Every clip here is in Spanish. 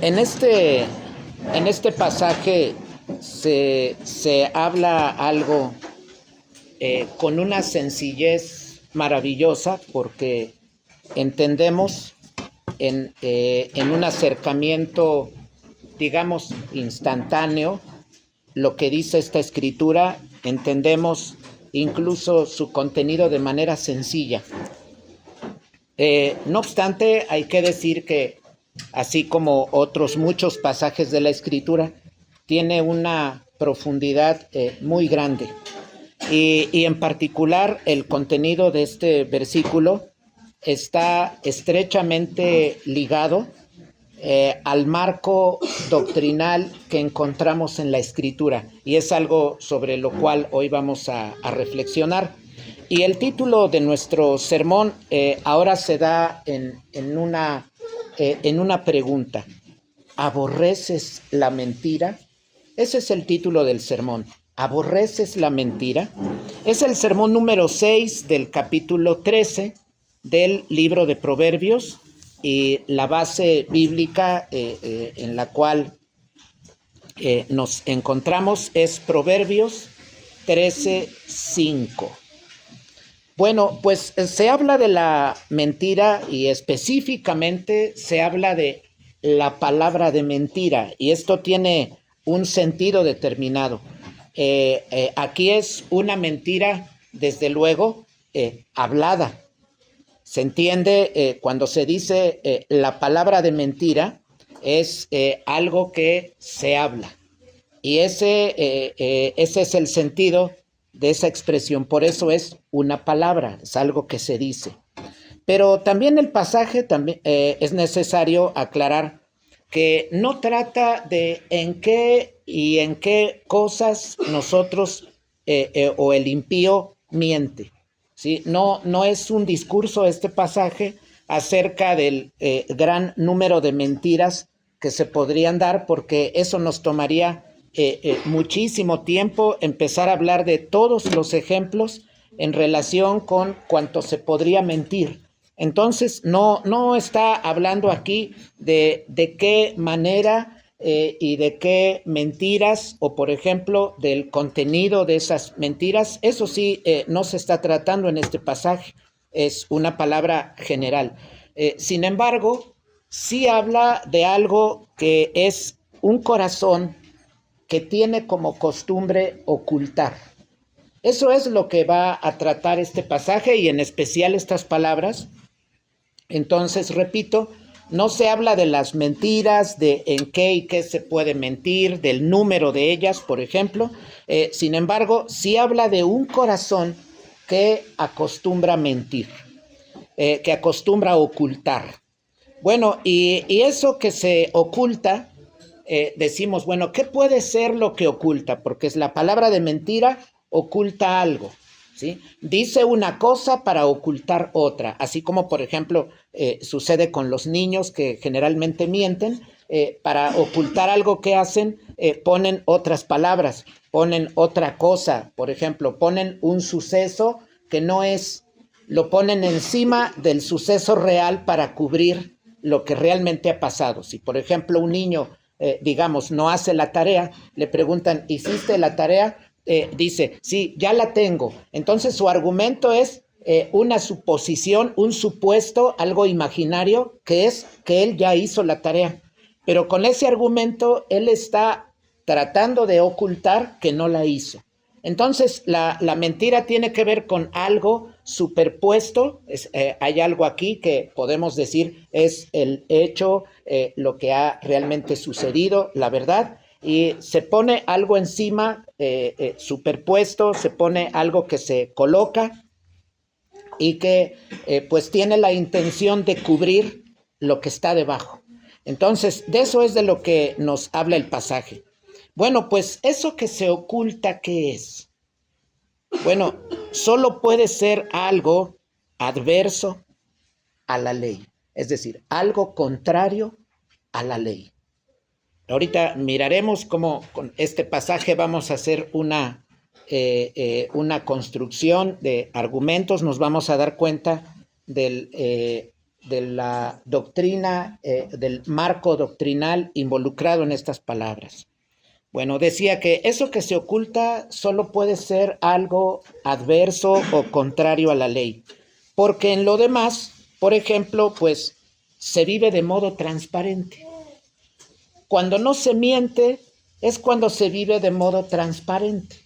En este pasaje se habla algo con una sencillez maravillosa, porque entendemos en un acercamiento, digamos, instantáneo, lo que dice esta escritura. Entendemos incluso su contenido de manera sencilla. No obstante, hay que decir que, así como otros muchos pasajes de la escritura, tiene una profundidad muy grande. Y en particular, el contenido de este versículo está estrechamente ligado al marco doctrinal que encontramos en la escritura, y es algo sobre lo cual hoy vamos a reflexionar. Y el título de nuestro sermón ahora se da en una pregunta: ¿aborreces la mentira? Ese es el título del sermón. ¿Aborreces la mentira? Es el sermón número 6 del capítulo 13 del libro de Proverbios, y la base bíblica en la cual nos encontramos es Proverbios 13:5. Bueno, pues se habla de la mentira, y específicamente se habla de la palabra de mentira, y esto tiene un sentido determinado. Aquí es una mentira, desde luego, hablada. Se entiende cuando se dice la palabra de mentira, es algo que se habla. Y ese es el sentido de esa expresión. Por eso es una palabra, es algo que se dice. Pero también el pasaje también, es necesario aclarar que no trata de en qué cosas nosotros o el impío miente, ¿sí? No es un discurso este pasaje acerca del gran número de mentiras que se podrían dar, porque eso nos tomaría muchísimo tiempo empezar a hablar de todos los ejemplos en relación con cuánto se podría mentir. Entonces, no está hablando aquí de qué manera y de qué mentiras, o por ejemplo, del contenido de esas mentiras. Eso sí, no se está tratando en este pasaje. Es una palabra general. Sin embargo, sí habla de algo que es un corazón que tiene como costumbre ocultar. Eso es lo que va a tratar este pasaje, y en especial estas palabras. Entonces, repito, no se habla de las mentiras, de en qué y qué se puede mentir, del número de ellas, por ejemplo. Sin embargo, sí habla de un corazón que acostumbra mentir, que acostumbra ocultar. Bueno, y eso que se oculta, decimos, bueno, ¿qué puede ser lo que oculta? Porque es la palabra de mentira, oculta algo, ¿sí? Dice una cosa para ocultar otra, así como, por ejemplo, sucede con los niños que generalmente mienten. Para ocultar algo que hacen, ponen otras palabras, ponen otra cosa. Por ejemplo, ponen un suceso que no es, lo ponen encima del suceso real para cubrir lo que realmente ha pasado. Si, por ejemplo, un niño, digamos, no hace la tarea, le preguntan, ¿hiciste la tarea? Dice, sí, ya la tengo. Entonces su argumento es una suposición, un supuesto, algo imaginario, que es que él ya hizo la tarea. Pero con ese argumento él está tratando de ocultar que no la hizo. Entonces la mentira tiene que ver con algo superpuesto. Hay algo aquí que podemos decir es el hecho, lo que ha realmente sucedido, la verdad, y se pone algo encima, superpuesto, se pone algo que se coloca y que pues tiene la intención de cubrir lo que está debajo. Entonces, de eso es de lo que nos habla el pasaje. Bueno, pues eso que se oculta, ¿qué es? Bueno, solo puede ser algo adverso a la ley, es decir, algo contrario a la ley. Ahorita miraremos cómo con este pasaje vamos a hacer una construcción de argumentos. Nos vamos a dar cuenta del de la doctrina, del marco doctrinal involucrado en estas palabras. Bueno, decía que eso que se oculta solo puede ser algo adverso o contrario a la ley, porque en lo demás, por ejemplo, pues se vive de modo transparente. Cuando no se miente es cuando se vive de modo transparente.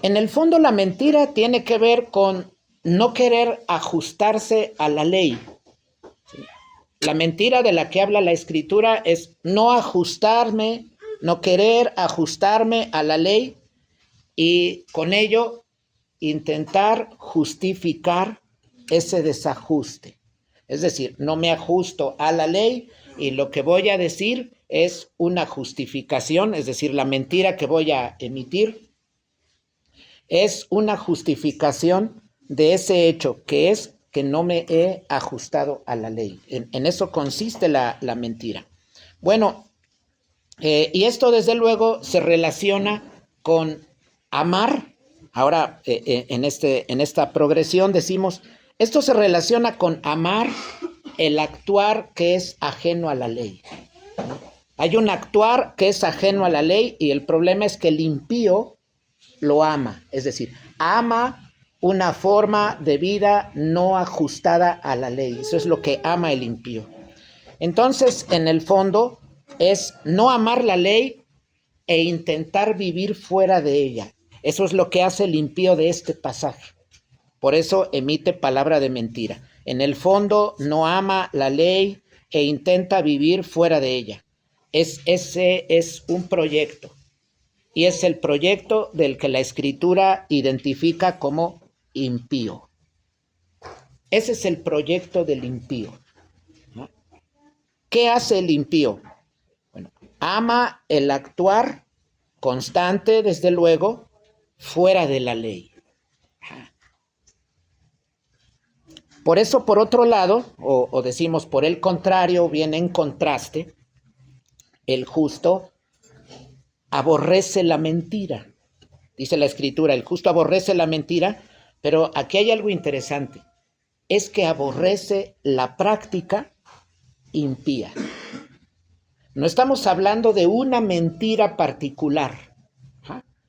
En el fondo, la mentira tiene que ver con no querer ajustarse a la ley. La mentira de la que habla la Escritura es no ajustarme, no querer ajustarme a la ley y con ello intentar justificar ese desajuste. Es decir, no me ajusto a la ley y lo que voy a decir es una justificación, es decir, la mentira que voy a emitir es una justificación de ese hecho, que es que no me he ajustado a la ley. En eso consiste la mentira. Bueno, y esto desde luego se relaciona con amar. Ahora, en esta progresión decimos, esto se relaciona con amar el actuar que es ajeno a la ley. Hay un actuar que es ajeno a la ley y el problema es que el impío lo ama, es decir, ama una forma de vida no ajustada a la ley. Eso es lo que ama el impío. Entonces, en el fondo, es no amar la ley e intentar vivir fuera de ella. Eso es lo que hace el impío de este pasaje. Por eso emite palabra de mentira. En el fondo, no ama la ley e intenta vivir fuera de ella. Ese es un proyecto. Y es el proyecto del que la Escritura identifica como impío. Ese es el proyecto del impío, ¿no? ¿Qué hace el impío? Bueno, ama el actuar constante, desde luego, fuera de la ley. Por eso, por otro lado, o decimos por el contrario, viene en contraste, el justo aborrece la mentira. Dice la Escritura, el justo aborrece la mentira, pero aquí hay algo interesante. Es que aborrece la práctica impía. No estamos hablando de una mentira particular.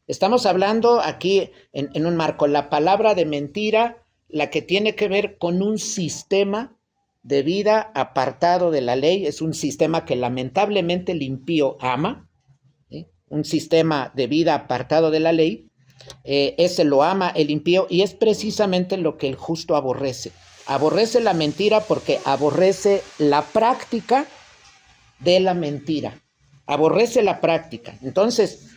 Estamos hablando aquí en un marco. La palabra de mentira, la que tiene que ver con un sistema de vida apartado de la ley, es un sistema que lamentablemente el impío ama, ¿sí? Un sistema de vida apartado de la ley, ese lo ama el impío y es precisamente lo que el justo aborrece. Aborrece la mentira porque aborrece la práctica de la mentira. Aborrece la práctica. Entonces,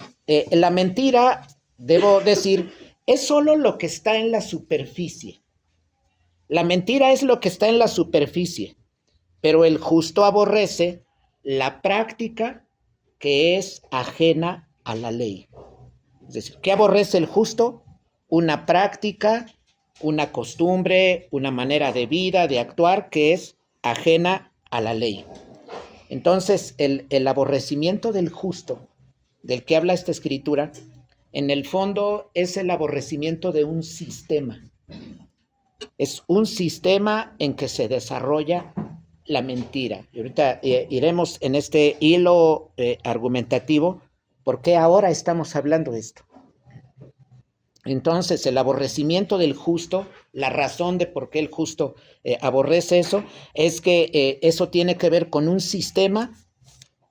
la mentira, debo decir, es solo lo que está en la superficie. La mentira es lo que está en la superficie, pero el justo aborrece la práctica que es ajena a la ley. Es decir, ¿qué aborrece el justo? Una práctica, una costumbre, una manera de vida, de actuar que es ajena a la ley. Entonces, el aborrecimiento del justo, del que habla esta Escritura, en el fondo es el aborrecimiento de un sistema. Es un sistema en que se desarrolla la mentira. Y ahorita iremos en este hilo argumentativo, ¿por qué ahora estamos hablando de esto? Entonces, el aborrecimiento del justo, la razón de por qué el justo aborrece eso, es que eso tiene que ver con un sistema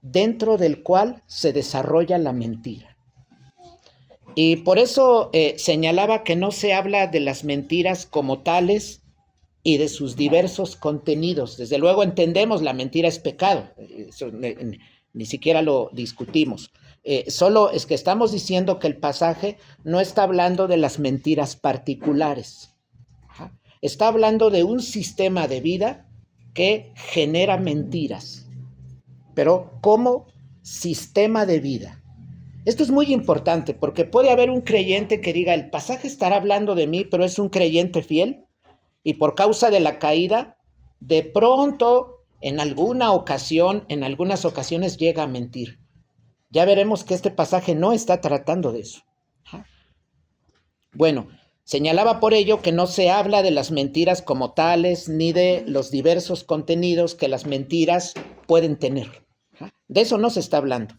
dentro del cual se desarrolla la mentira. Y por eso señalaba que no se habla de las mentiras como tales y de sus diversos contenidos. Desde luego entendemos la mentira es pecado, eso ni siquiera lo discutimos. Solo es que estamos diciendo que el pasaje no está hablando de las mentiras particulares. Está hablando de un sistema de vida que genera mentiras, pero como sistema de vida. Esto es muy importante porque puede haber un creyente que diga, el pasaje estará hablando de mí, pero es un creyente fiel y por causa de la caída, de pronto, en alguna ocasión, en algunas ocasiones llega a mentir. Ya veremos que este pasaje no está tratando de eso. Bueno, Señalaba por ello que no se habla de las mentiras como tales, ni de los diversos contenidos que las mentiras pueden tener. De eso no se está hablando.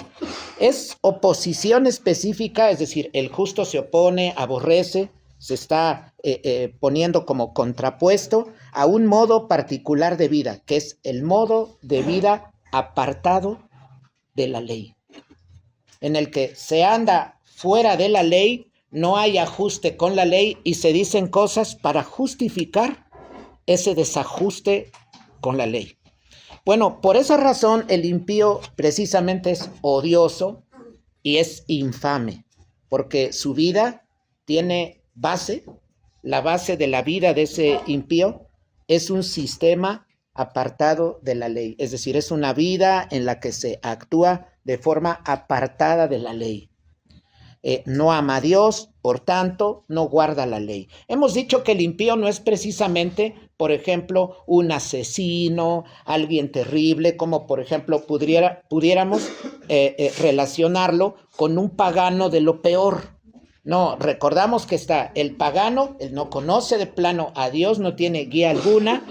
Es oposición específica, es decir, el justo se opone, aborrece, se está poniendo como contrapuesto a un modo particular de vida, que es el modo de vida apartado de la ley, en el que se anda fuera de la ley, no hay ajuste con la ley y se dicen cosas para justificar ese desajuste con la ley. Bueno, por esa razón el impío precisamente es odioso y es infame, porque su vida tiene base, la base de la vida de ese impío es un sistema apartado de la ley, es decir, es una vida en la que se actúa de forma apartada de la ley. No ama a Dios, por tanto, no guarda la ley. Hemos dicho que el impío no es precisamente, por ejemplo, un asesino, alguien terrible, como por ejemplo pudiéramos relacionarlo con un pagano de lo peor. No, recordamos que está el pagano, él no conoce de plano a Dios, no tiene guía alguna.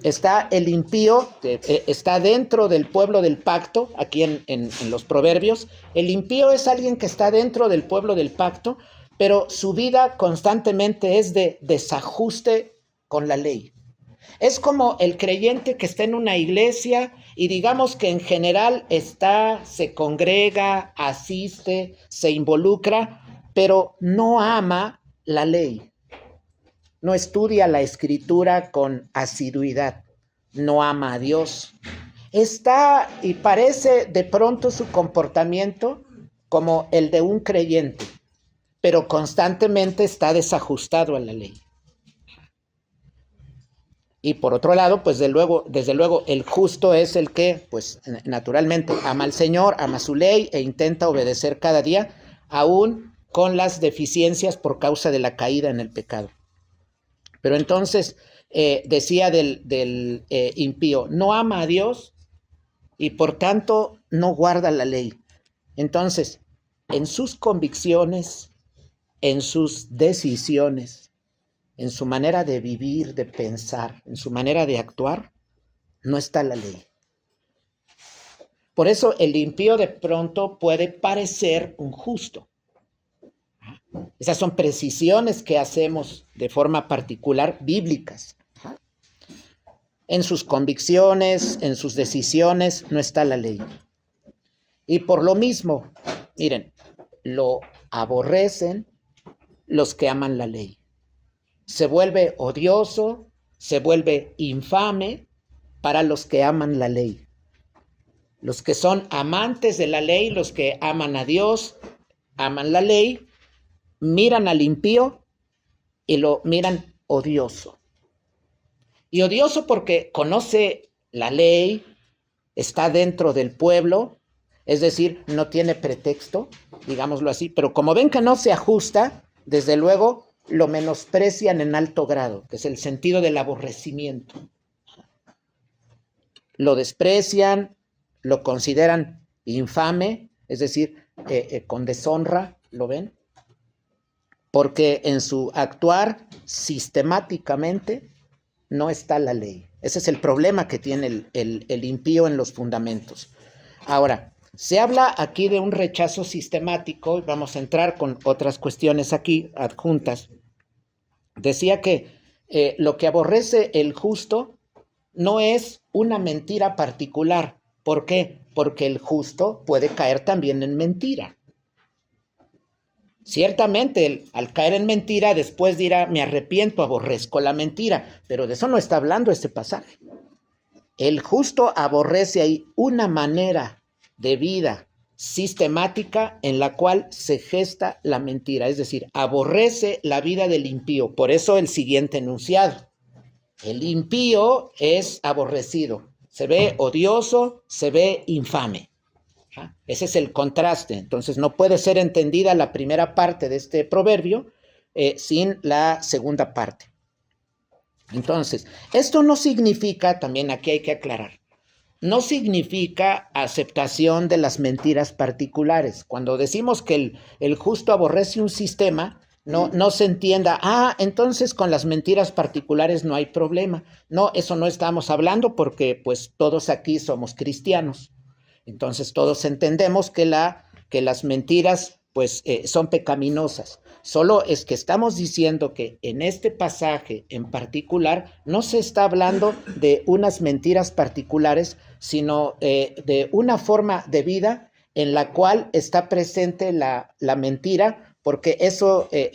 Está el impío, está dentro del pueblo del pacto, aquí en los proverbios. El impío es alguien que está dentro del pueblo del pacto, pero su vida constantemente es de desajuste con la ley. Es como el creyente que está en una iglesia y digamos que en general se congrega, asiste, se involucra, pero no ama la ley. No estudia la escritura con asiduidad, no ama a Dios. Está y parece de pronto su comportamiento como el de un creyente, pero constantemente está desajustado a la ley. Y por otro lado, pues desde luego, el justo es el que, pues naturalmente, ama al Señor, ama su ley e intenta obedecer cada día, aún con las deficiencias por causa de la caída en el pecado. Pero entonces decía del impío, no ama a Dios y por tanto no guarda la ley. Entonces, en sus convicciones, en sus decisiones, en su manera de vivir, de pensar, en su manera de actuar, no está la ley. Por eso el impío de pronto puede parecer un justo. Esas son precisiones que hacemos de forma particular bíblicas. En sus convicciones, en sus decisiones, no está la ley. Y por lo mismo, miren, lo aborrecen los que aman la ley. Se vuelve odioso, se vuelve infame para los que aman la ley. Los que son amantes de la ley, los que aman a Dios, aman la ley, miran al impío y lo miran odioso. Y odioso porque conoce la ley, está dentro del pueblo, es decir, no tiene pretexto, digámoslo así, pero como ven que no se ajusta, desde luego lo menosprecian en alto grado, que es el sentido del aborrecimiento. Lo desprecian, lo consideran infame, es decir, con deshonra, ¿lo ven? Porque en su actuar sistemáticamente no está la ley. Ese es el problema que tiene el impío en los fundamentos. Ahora, se habla aquí de un rechazo sistemático, y vamos a entrar con otras cuestiones aquí adjuntas. Decía que lo que aborrece el justo no es una mentira particular. ¿Por qué? Porque el justo puede caer también en mentira. Ciertamente, al caer en mentira, después dirá, me arrepiento, aborrezco la mentira, pero de eso no está hablando este pasaje. El justo aborrece ahí una manera de vida sistemática en la cual se gesta la mentira, es decir, aborrece la vida del impío. Por eso el siguiente enunciado. El impío es aborrecido, se ve odioso, se ve infame. Ese es el contraste. Entonces no puede ser entendida la primera parte de este proverbio sin la segunda parte. Entonces, esto no significa, también aquí hay que aclarar, no significa aceptación de las mentiras particulares. Cuando decimos que el justo aborrece un sistema, no se entienda, entonces con las mentiras particulares no hay problema. No, eso no estamos hablando porque pues todos aquí somos cristianos. Entonces todos entendemos que las mentiras pues son pecaminosas. Solo es que estamos diciendo que en este pasaje en particular no se está hablando de unas mentiras particulares, sino de una forma de vida en la cual está presente la mentira, porque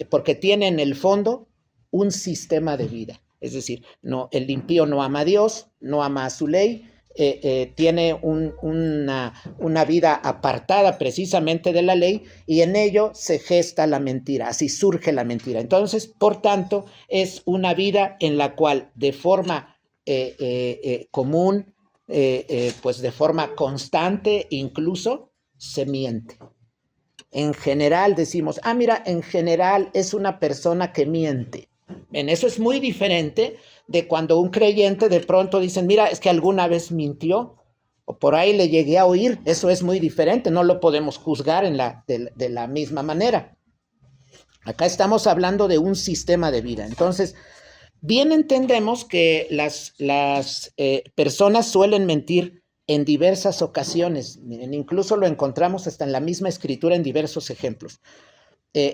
porque tiene en el fondo un sistema de vida. Es decir, no, el impío no ama a Dios, no ama a su ley, tiene una vida apartada precisamente de la ley, y en ello se gesta la mentira, así surge la mentira. Entonces, por tanto, es una vida en la cual de forma común, pues de forma constante incluso, se miente. En general decimos, mira, en general es una persona que miente. En eso es muy diferente de cuando un creyente de pronto dicen, mira, es que alguna vez mintió, o por ahí le llegué a oír. Eso es muy diferente, no lo podemos juzgar de la misma manera. Acá estamos hablando de un sistema de vida. Entonces, bien entendemos que las personas suelen mentir en diversas ocasiones. Miren, incluso lo encontramos hasta en la misma escritura en diversos ejemplos.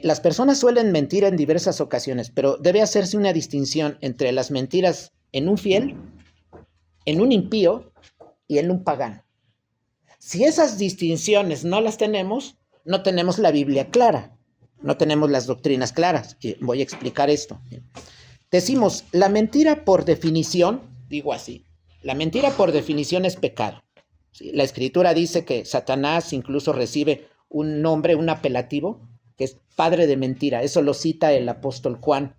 Las personas suelen mentir en diversas ocasiones, pero debe hacerse una distinción entre las mentiras en un fiel, en un impío y en un pagano. Si esas distinciones no las tenemos, no tenemos la Biblia clara, no tenemos las doctrinas claras. Voy a explicar esto. Decimos, la mentira por definición, digo así, la mentira por definición es pecado. ¿Sí? La Escritura dice que Satanás incluso recibe un nombre, un apelativo, que es padre de mentira. Eso lo cita el apóstol Juan,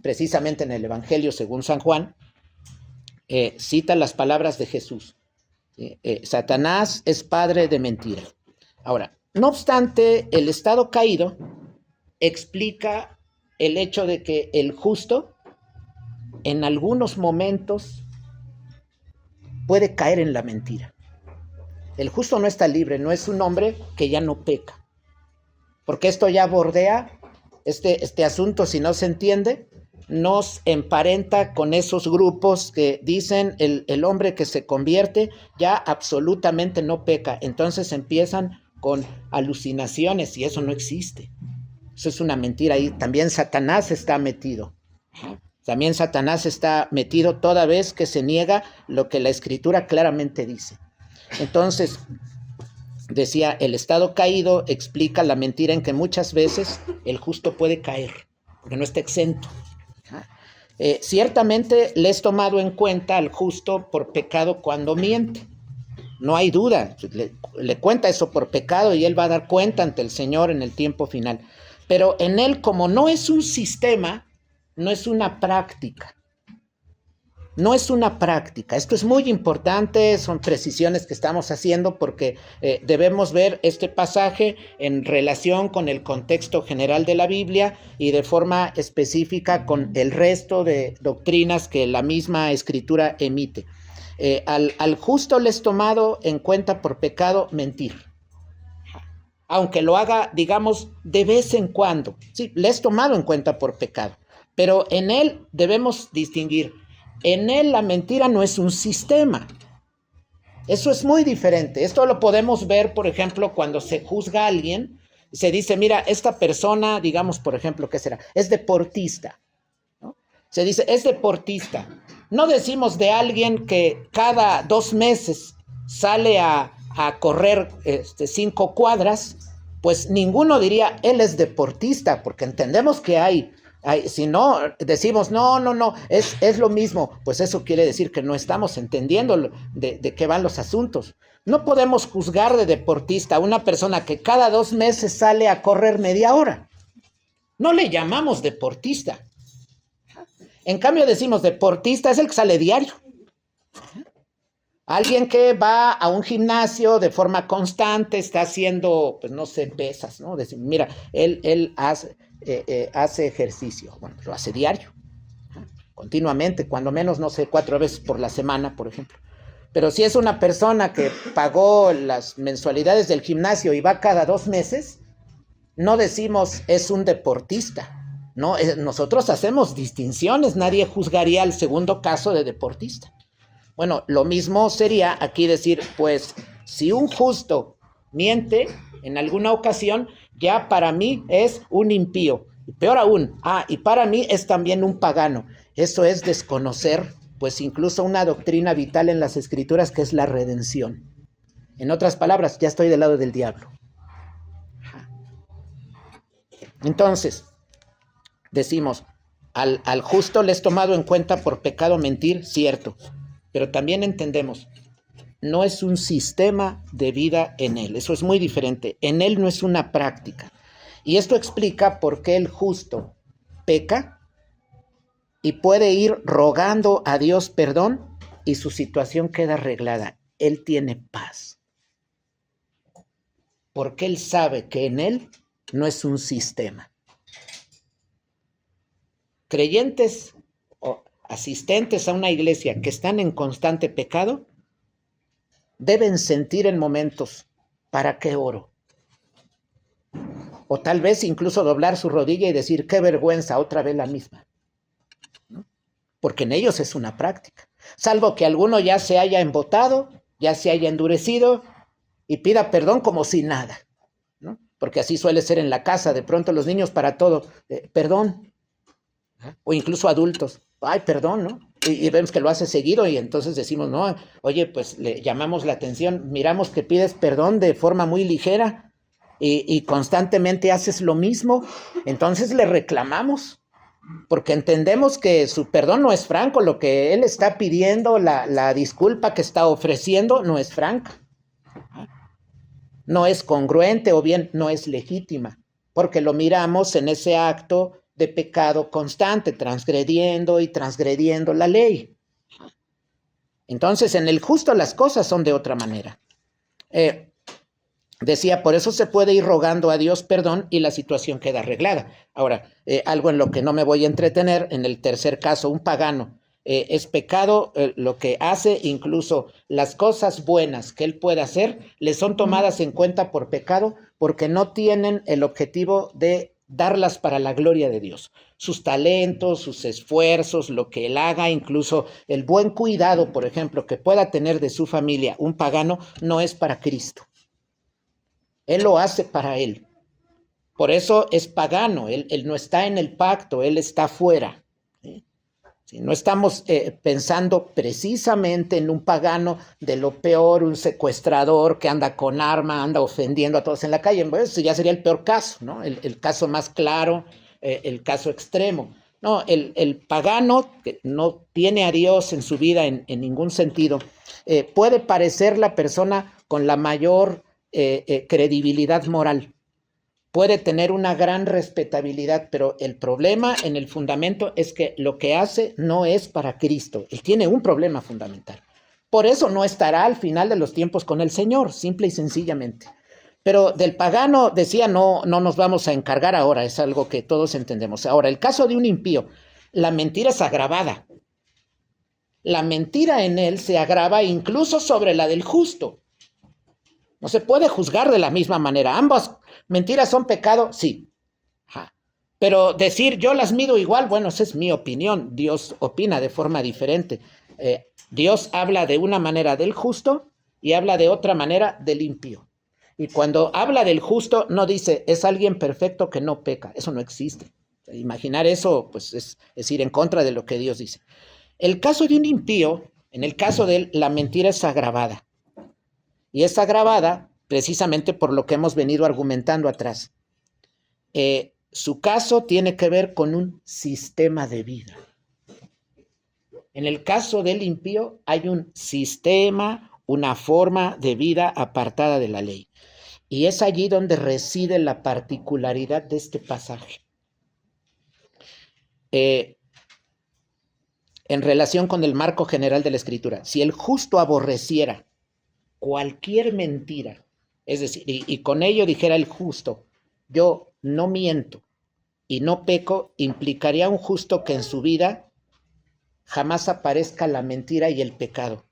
precisamente en el Evangelio según San Juan. Cita las palabras de Jesús. Satanás es padre de mentira. Ahora, no obstante, el estado caído explica el hecho de que el justo en algunos momentos puede caer en la mentira. El justo no está libre, no es un hombre que ya no peca. Porque esto ya bordea, este asunto, si no se entiende, nos emparenta con esos grupos que dicen el hombre que se convierte ya absolutamente no peca. Entonces empiezan con alucinaciones y eso no existe. Eso es una mentira. Y también Satanás está metido. También Satanás está metido toda vez que se niega lo que la Escritura claramente dice. Entonces, decía, el estado caído explica la mentira en que muchas veces el justo puede caer, porque no está exento. Ciertamente le es tomado en cuenta al justo por pecado cuando miente. No hay duda, le cuenta eso por pecado y él va a dar cuenta ante el Señor en el tiempo final. Pero en él, como no es un sistema, no es una práctica. No es una práctica. Esto es muy importante, son precisiones que estamos haciendo porque debemos ver este pasaje en relación con el contexto general de la Biblia y de forma específica con el resto de doctrinas que la misma Escritura emite. Al justo le es tomado en cuenta por pecado mentir. Aunque lo haga, digamos, de vez en cuando. Sí, le es tomado en cuenta por pecado. Pero en él debemos distinguir. En él la mentira no es un sistema. Eso es muy diferente. Esto lo podemos ver, por ejemplo, cuando se juzga a alguien. Se dice, mira, esta persona, digamos, por ejemplo, ¿qué será? Es deportista, ¿no? Se dice, es deportista. No decimos de alguien que cada 2 meses sale a correr 5 cuadras, pues ninguno diría, él es deportista, porque entendemos que hay si no decimos, no, es lo mismo, pues eso quiere decir que no estamos entendiendo de qué van los asuntos. No podemos juzgar de deportista a una persona que cada 2 meses sale a correr media hora. No le llamamos deportista. En cambio decimos, deportista es el que sale diario. Alguien que va a un gimnasio de forma constante, está haciendo, pues no sé, pesas, ¿no? Decir, mira, él hace ejercicio, bueno, lo hace diario, ¿no? Continuamente, cuando menos, no sé, 4 veces por la semana, por ejemplo. Pero si es una persona que pagó las mensualidades del gimnasio y va cada 2 meses, no decimos es un deportista. No, nosotros hacemos distinciones, nadie juzgaría el segundo caso de deportista. Bueno, lo mismo sería aquí decir, pues, si un justo miente en alguna ocasión, ya para mí es un impío. Y peor aún, y para mí es también un pagano. Eso es desconocer, pues, incluso una doctrina vital en las Escrituras, que es la redención. En otras palabras, ya estoy del lado del diablo. Entonces, decimos, al justo le es tomado en cuenta por pecado mentir, cierto, pero también entendemos, no es un sistema de vida en él, eso es muy diferente, en él no es una práctica. Y esto explica por qué el justo peca y puede ir rogando a Dios perdón y su situación queda arreglada. Él tiene paz, porque él sabe que en él no es un sistema. Creyentes o asistentes a una iglesia que están en constante pecado deben sentir en momentos, ¿para qué oro? O tal vez incluso doblar su rodilla y decir, qué vergüenza, otra vez la misma. ¿No? Porque en ellos es una práctica. Salvo que alguno ya se haya embotado, ya se haya endurecido y pida perdón como si nada, ¿no? Porque así suele ser en la casa, de pronto los niños para todo, perdón. O incluso adultos, ay, perdón, ¿no? Y vemos que lo hace seguido y entonces decimos, no, oye, pues le llamamos la atención, miramos que pides perdón de forma muy ligera y constantemente haces lo mismo, entonces le reclamamos, porque entendemos que su perdón no es franco, lo que él está pidiendo, la disculpa que está ofreciendo no es franca, no es congruente o bien no es legítima, porque lo miramos en ese acto de pecado constante, transgrediendo y transgrediendo la ley. Entonces, en el justo las cosas son de otra manera. Decía, por eso se puede ir rogando a Dios perdón y la situación queda arreglada. Ahora, algo en lo que no me voy a entretener, en el tercer caso, un pagano. Es pecado lo que hace, incluso las cosas buenas que él puede hacer, le son tomadas en cuenta por pecado porque no tienen el objetivo de darlas para la gloria de Dios. Sus talentos, sus esfuerzos, lo que él haga, incluso el buen cuidado, por ejemplo, que pueda tener de su familia, un pagano, no es para Cristo. Él lo hace para él. Por eso es pagano, él no está en el pacto, él está fuera. ¿Sí? No estamos pensando precisamente en un pagano de lo peor, un secuestrador que anda con arma, anda ofendiendo a todos en la calle. Bueno, eso ya sería el peor caso, ¿no? El caso más claro, el caso extremo. No, el pagano que no tiene a Dios en su vida en ningún sentido, puede parecer la persona con la mayor credibilidad moral. Puede tener una gran respetabilidad, pero el problema en el fundamento es que lo que hace no es para Cristo. Él tiene un problema fundamental. Por eso no estará al final de los tiempos con el Señor, simple y sencillamente. Pero del pagano, decía, no nos vamos a encargar ahora, es algo que todos entendemos. Ahora, el caso de un impío, la mentira es agravada. La mentira en él se agrava incluso sobre la del justo. No se puede juzgar de la misma manera. Ambas mentiras son pecado, sí. Pero decir yo las mido igual, bueno, esa es mi opinión. Dios opina de forma diferente. Dios habla de una manera del justo y habla de otra manera del impío. Y cuando habla del justo, no dice, es alguien perfecto que no peca. Eso no existe. Imaginar eso, pues, es ir en contra de lo que Dios dice. El caso de un impío, en el caso de él, la mentira es agravada. Y es agravada precisamente por lo que hemos venido argumentando atrás. Su caso tiene que ver con un sistema de vida. En el caso del impío hay un sistema, una forma de vida apartada de la ley. Y es allí donde reside la particularidad de este pasaje. En relación con el marco general de la Escritura, si el justo aborreciera cualquier mentira, es decir, y con ello dijera el justo, yo no miento y no peco, implicaría un justo que en su vida jamás aparezca la mentira y el pecado.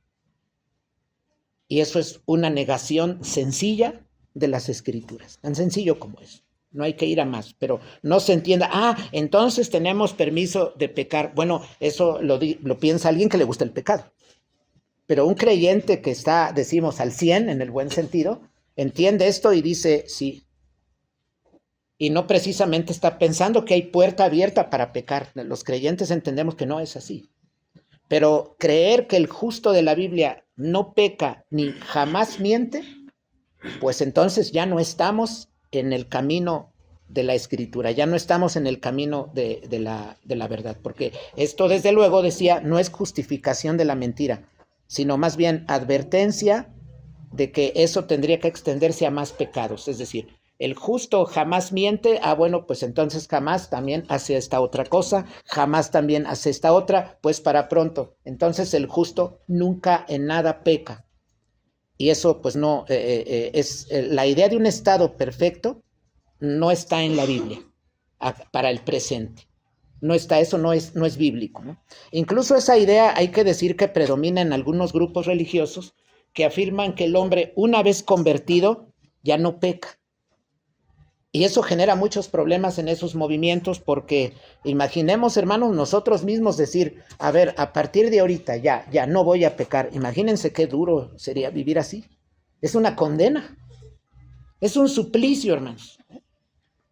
Y eso es una negación sencilla de las Escrituras, tan sencillo como es. no hay que ir a más, pero no se entienda, entonces tenemos permiso de pecar. Bueno, eso lo piensa alguien que le gusta el pecado, pero un creyente que está, decimos, al 100 en el buen sentido, entiende esto y dice, sí, y no precisamente está pensando que hay puerta abierta para pecar. Los creyentes entendemos que no es así. Pero creer que el justo de la Biblia no peca ni jamás miente, pues entonces ya no estamos en el camino de la Escritura, ya no estamos en el camino de la verdad, porque esto desde luego decía, no es justificación de la mentira, sino más bien advertencia de que eso tendría que extenderse a más pecados, es decir, el justo jamás miente, bueno, pues entonces jamás también hace esta otra cosa, jamás también hace esta otra, pues para pronto. Entonces el justo nunca en nada peca. Y eso pues no, la idea de un estado perfecto no está en la Biblia para el presente. No está, eso no es bíblico, ¿no? Incluso esa idea hay que decir que predomina en algunos grupos religiosos que afirman que el hombre una vez convertido ya no peca. Y eso genera muchos problemas en esos movimientos porque imaginemos, hermanos, nosotros mismos decir, a ver, a partir de ahorita ya no voy a pecar. Imagínense qué duro sería vivir así. Es una condena. Es un suplicio, hermanos.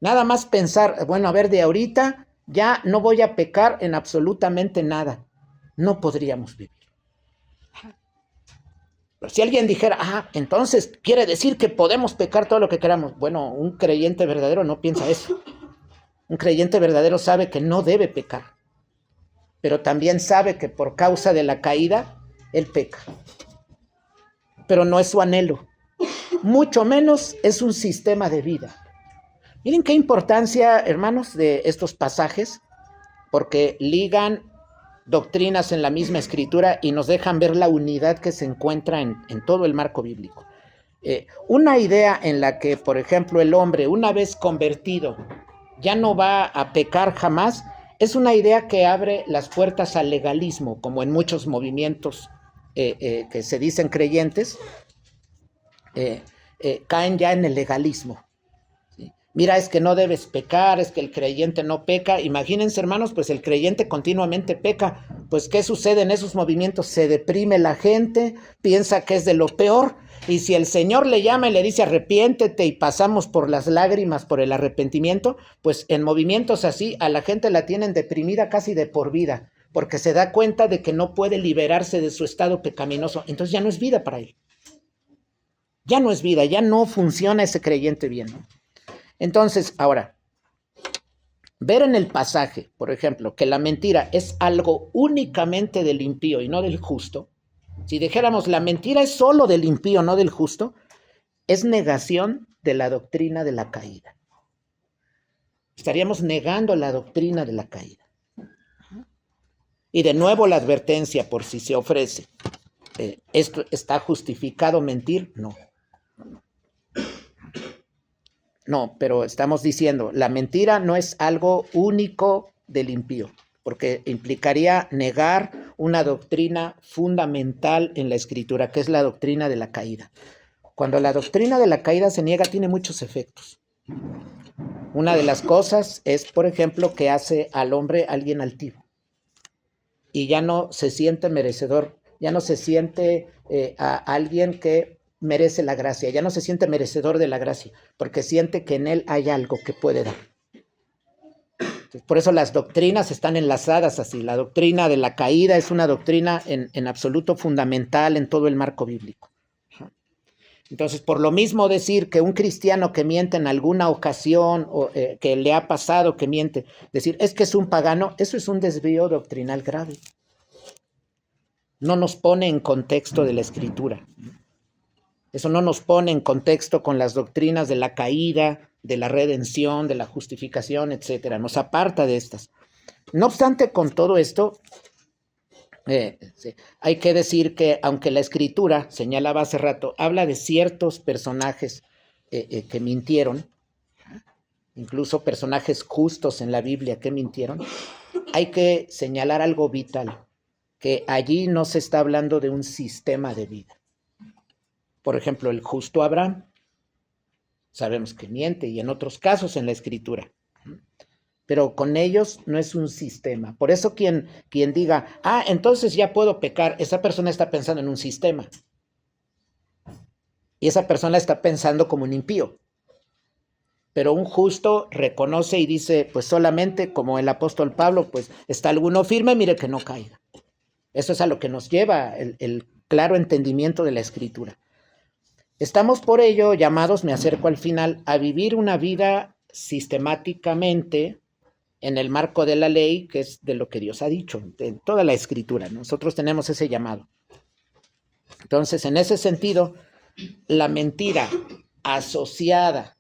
Nada más pensar, bueno, a ver, de ahorita ya no voy a pecar en absolutamente nada. No podríamos vivir. Pero si alguien dijera, entonces quiere decir que podemos pecar todo lo que queramos. Bueno, un creyente verdadero no piensa eso. Un creyente verdadero sabe que no debe pecar, pero también sabe que por causa de la caída, él peca. Pero no es su anhelo, mucho menos es un sistema de vida. Miren qué importancia, hermanos, de estos pasajes, porque ligan doctrinas en la misma escritura y nos dejan ver la unidad que se encuentra en todo el marco bíblico. Una idea en la que, por ejemplo, el hombre, una vez convertido, ya no va a pecar jamás, es una idea que abre las puertas al legalismo, como en muchos movimientos que se dicen creyentes, caen ya en el legalismo. Mira, es que no debes pecar, es que el creyente no peca. Imagínense, hermanos, pues el creyente continuamente peca. Pues, ¿qué sucede en esos movimientos? Se deprime la gente, piensa que es de lo peor. Y si el Señor le llama y le dice arrepiéntete y pasamos por las lágrimas, por el arrepentimiento, pues en movimientos así a la gente la tienen deprimida casi de por vida, porque se da cuenta de que no puede liberarse de su estado pecaminoso. Entonces ya no es vida para él. Ya no es vida, ya no funciona ese creyente bien, ¿no? Entonces, ahora, ver en el pasaje, por ejemplo, que la mentira es algo únicamente del impío y no del justo, si dijéramos la mentira es solo del impío, no del justo, es negación de la doctrina de la caída. Estaríamos negando la doctrina de la caída. Y de nuevo la advertencia por si se ofrece. ¿Esto está justificado mentir? No. No, pero estamos diciendo, la mentira no es algo único del impío, porque implicaría negar una doctrina fundamental en la Escritura, que es la doctrina de la caída. Cuando la doctrina de la caída se niega, tiene muchos efectos. Una de las cosas es, por ejemplo, que hace al hombre alguien altivo y ya no se siente merecedor, ya no se siente a alguien que merece la gracia, ya no se siente merecedor de la gracia, porque siente que en él hay algo que puede dar. Entonces, por eso las doctrinas están enlazadas así. La doctrina de la caída es una doctrina en absoluto fundamental en todo el marco bíblico. Entonces, por lo mismo decir que un cristiano que miente en alguna ocasión o que le ha pasado que miente, decir es que es un pagano, eso es un desvío doctrinal grave. No nos pone en contexto de la Escritura. Eso no nos pone en contexto con las doctrinas de la caída, de la redención, de la justificación, etcétera. Nos aparta de estas. No obstante, con todo esto, hay que decir que aunque la Escritura, señalaba hace rato, habla de ciertos personajes que mintieron, incluso personajes justos en la Biblia que mintieron, hay que señalar algo vital, que allí no se está hablando de un sistema de vida. Por ejemplo, el justo Abraham sabemos que miente y en otros casos en la Escritura. Pero con ellos no es un sistema. Por eso quien diga, entonces ya puedo pecar, esa persona está pensando en un sistema. Y esa persona está pensando como un impío. Pero un justo reconoce y dice, pues solamente como el apóstol Pablo, pues está alguno firme, mire que no caiga. Eso es a lo que nos lleva el claro entendimiento de la Escritura. Estamos por ello llamados, me acerco al final, a vivir una vida sistemáticamente en el marco de la ley, que es de lo que Dios ha dicho, de toda la Escritura. Nosotros tenemos ese llamado. Entonces, en ese sentido, la mentira asociada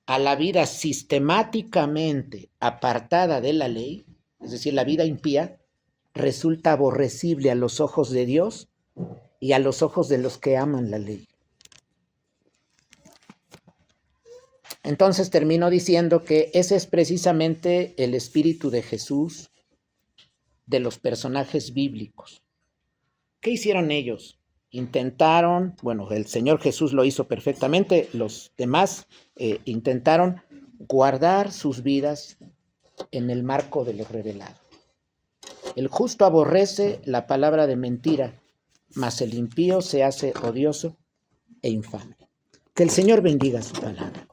a la vida sistemáticamente apartada de la ley, es decir, la vida impía, resulta aborrecible a los ojos de Dios y a los ojos de los que aman la ley. Entonces termino diciendo que ese es precisamente el espíritu de Jesús, de los personajes bíblicos. ¿Qué hicieron ellos? Intentaron, bueno, el Señor Jesús lo hizo perfectamente, los demás intentaron guardar sus vidas en el marco de lo revelado. El justo aborrece la palabra de mentira, mas el impío se hace odioso e infame. Que el Señor bendiga su palabra.